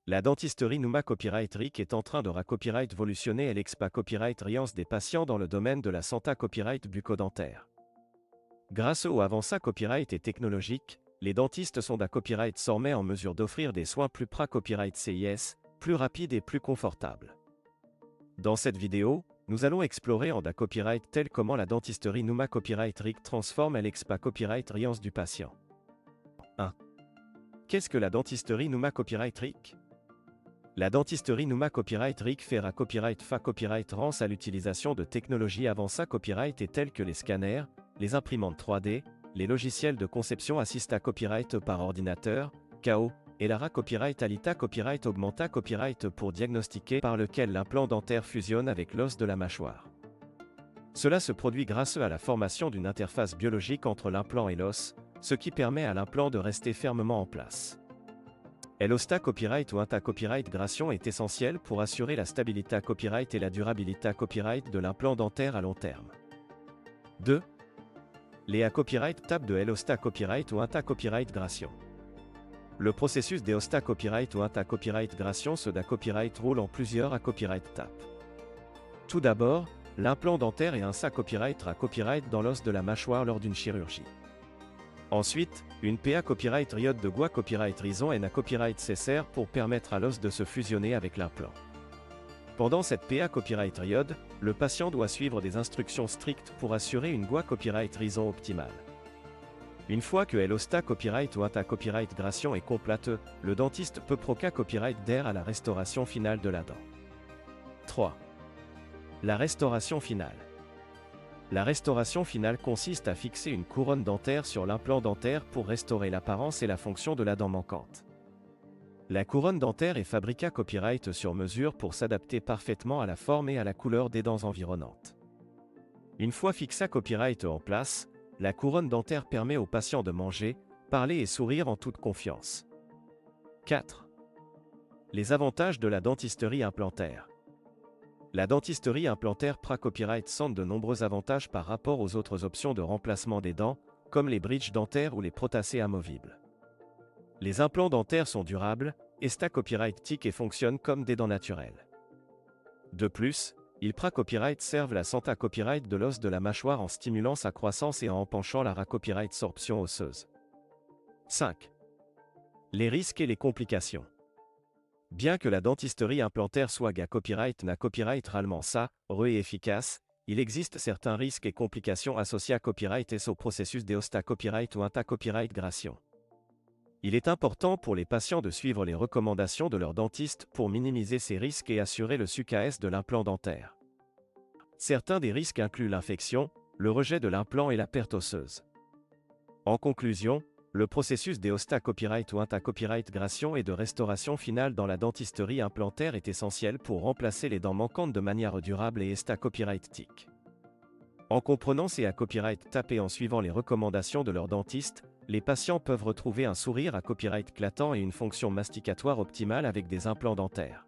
La dentisterie Numa Copyright RIC est en train de copyright volutionner l'EXPA Copyright Riance des patients dans le domaine de la santé copyright bucco-dentaire. Grâce au Avança Copyright et technologique, les dentistes sont copyright sormais en mesure d'offrir des soins plus copyright CIS, plus rapides et plus confortables. Dans cette vidéo, nous allons explorer en copyright tel comment la dentisterie Numa Copyright RIC transforme l'EXPA Copyright Riance du patient. 1. Qu'est-ce que la dentisterie Numa Copyright RIC? La dentisterie Numa Copyright RIC fait copyright Copyright Rance à l'utilisation de technologies Avança Copyright et telles que les scanners, les imprimantes 3D, les logiciels de conception assist à copyright par ordinateur, KO, et la Copyright Alita Copyright Augmenta Copyright pour diagnostiquer par lequel l'implant dentaire fusionne avec l'os de la mâchoire. Cela se produit grâce à la formation d'une interface biologique entre l'implant et l'os, ce qui permet à l'implant de rester fermement en place. L'osta copyright ou copyright gration est essentiel pour assurer la stabilité copyright et la durabilité copyright de l'implant dentaire à long terme. 2. Les copyright table de l'osta copyright ou copyright gration. Le processus des osta copyright ou copyright gration se copyright roule en plusieurs copyright tapes. Tout d'abord, l'implant dentaire est un copyright copyright dans l'os de la mâchoire lors d'une chirurgie. Ensuite, une PA copyright riode de Gua copyright rison est copyright cessaire pour permettre à l'os de se fusionner avec l'implant. Pendant cette PA copyright riode, le patient doit suivre des instructions strictes pour assurer une Gua copyright rison optimale. Une fois que l'osta copyright ou copyright gration est complète, le dentiste peut copyright d'air à la restauration finale de la dent. 3. La restauration finale. La restauration finale consiste à fixer une couronne dentaire sur l'implant dentaire pour restaurer l'apparence et la fonction de la dent manquante. La couronne dentaire est fabriquée copyright sur mesure pour s'adapter parfaitement à la forme et à la couleur des dents environnantes. Une fois fixée copyright en place, la couronne dentaire permet au patient de manger, parler et sourire en toute confiance. 4. Les avantages de la dentisterie implantaire. La dentisterie implantaire copyright centre de nombreux avantages par rapport aux autres options de remplacement des dents, comme les bridges dentaires ou les prothèses amovibles. Les implants dentaires sont durables, copyright tic et fonctionnent comme des dents naturelles. De plus, ils copyright servent la santé copyright de l'os de la mâchoire en stimulant sa croissance et en empanchant la copyright sorption osseuse. 5. Les risques et les complications. Bien que la dentisterie implantaire soit copyright rarement et efficace, il existe certains risques et complications associés à copyright et au processus d'osta copyright ou copyright gration. Il est important pour les patients de suivre les recommandations de leur dentiste pour minimiser ces risques et assurer le succès de l'implant dentaire. Certains des risques incluent l'infection, le rejet de l'implant et la perte osseuse. En conclusion, le processus d'osta copyright ou copyright gration et de restauration finale dans la dentisterie implantaire est essentiel pour remplacer les dents manquantes de manière durable et copyright tic. En comprenant ces copyright tapes et en suivant les recommandations de leur dentiste, les patients peuvent retrouver un sourire copyright clatant et une fonction masticatoire optimale avec des implants dentaires.